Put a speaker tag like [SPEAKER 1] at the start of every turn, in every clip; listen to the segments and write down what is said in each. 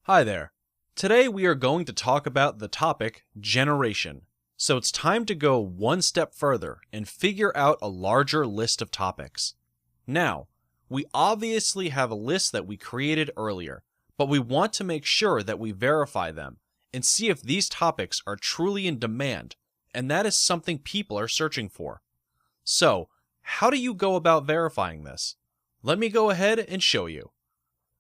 [SPEAKER 1] Hi there. Today we are going to talk about the topic generation. So it's time to go one step further and figure out a larger list of topics. Now, we obviously have a list that we created earlier, but we want to make sure that we verify them and see if these topics are truly in demand, and that is something people are searching for. So, how do you go about verifying this? Let me go ahead and show you.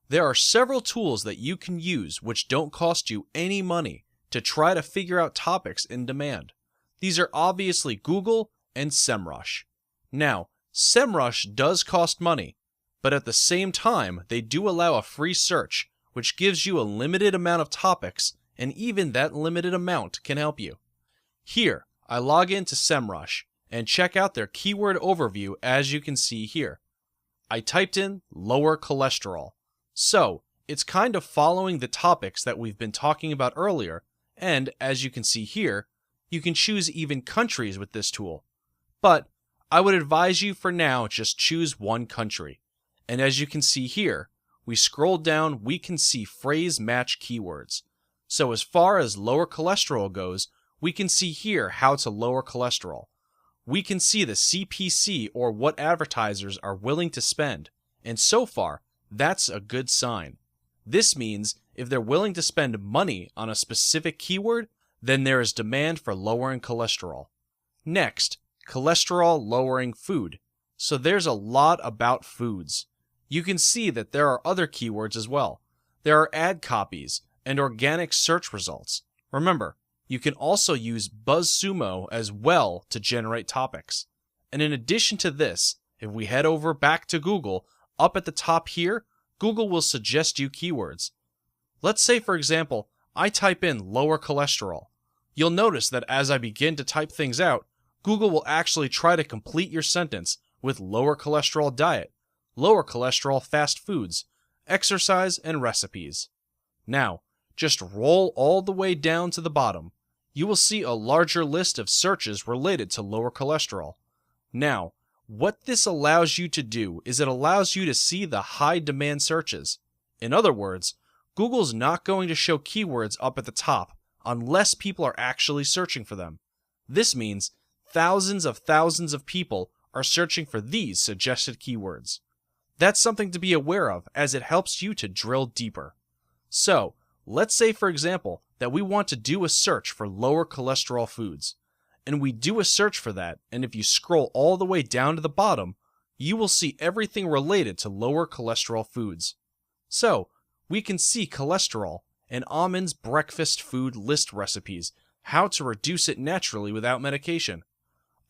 [SPEAKER 1] There are several tools that you can use which don't cost you any money to try to figure out topics in demand. These are obviously Google and SEMrush. Now, SEMrush does cost money, but at the same time, they do allow a free search, which gives you a limited amount of topics, and even that limited amount can help you. Here, I log into SEMrush and check out their keyword overview as you can see here. I typed in lower cholesterol. So, it's kind of following the topics that we've been talking about earlier, and as you can see here, you can choose even countries with this tool. But I would advise you for now just choose one country. And as you can see here, we scroll down, we can see phrase match keywords. So as far as lower cholesterol goes, we can see here how to lower cholesterol. We can see the CPC or what advertisers are willing to spend, and so far, that's a good sign. This means if they're willing to spend money on a specific keyword, then there is demand for lowering cholesterol. Next, cholesterol lowering food. So there's a lot about foods. You can see that there are other keywords as well. There are ad copies and organic search results. Remember, you can also use BuzzSumo as well to generate topics. And in addition to this, if we head over back to Google, up at the top here, Google will suggest you keywords. Let's say, for example, I type in lower cholesterol. You'll notice that as I begin to type things out, Google will actually try to complete your sentence with lower cholesterol diet, lower cholesterol fast foods, exercise, and recipes. Now, just roll all the way down to the bottom. You will see a larger list of searches related to lower cholesterol. Now, what this allows you to do is it allows you to see the high demand searches. In other words, Google's not going to show keywords up at the top unless people are actually searching for them. This means thousands of people are searching for these suggested keywords. That's something to be aware of as it helps you to drill deeper. So, let's say for example that we want to do a search for lower cholesterol foods. And we do a search for that, and if you scroll all the way down to the bottom, you will see everything related to lower cholesterol foods. So, we can see cholesterol and almonds breakfast food list recipes, how to reduce it naturally without medication.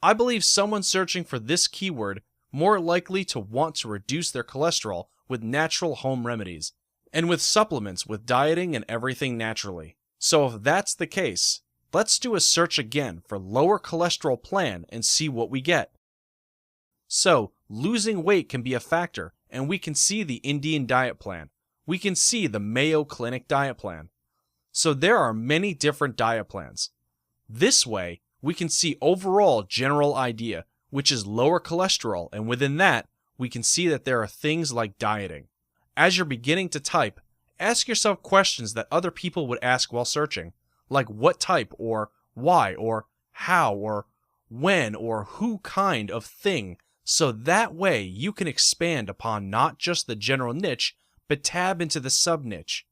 [SPEAKER 1] I believe someone searching for this keyword more likely to want to reduce their cholesterol with natural home remedies, and with supplements with dieting and everything naturally. So if that's the case, let's do a search again for lower cholesterol plan and see what we get. So, losing weight can be a factor, and we can see the Indian diet plan. We can see the Mayo Clinic diet plan. So there are many different diet plans. This way, we can see overall general idea, which is lower cholesterol, and within that, we can see that there are things like dieting. As you're beginning to type, ask yourself questions that other people would ask while searching. Like what type, or why, or how, or when, or who kind of thing, so that way you can expand upon not just the general niche, but tab into the sub-niche.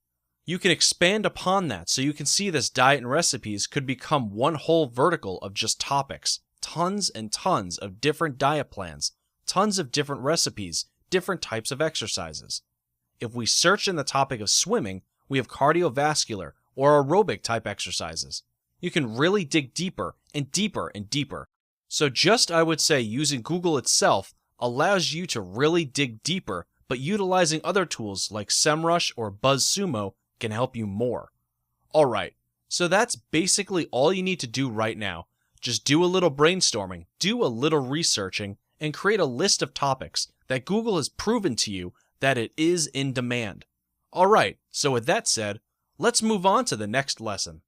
[SPEAKER 1] You can expand upon that so you can see this diet and recipes could become one whole vertical of just topics, tons and tons of different diet plans, tons of different recipes, different types of exercises. If we search in the topic of swimming, we have cardiovascular, or aerobic type exercises. You can really dig deeper and deeper and deeper. So just I would say using Google itself allows you to really dig deeper, but utilizing other tools like SEMrush or BuzzSumo can help you more. Alright, so that's basically all you need to do right now. Just do a little brainstorming, do a little researching, and create a list of topics that Google has proven to you that it is in demand. Alright, so with that said, let's move on to the next lesson.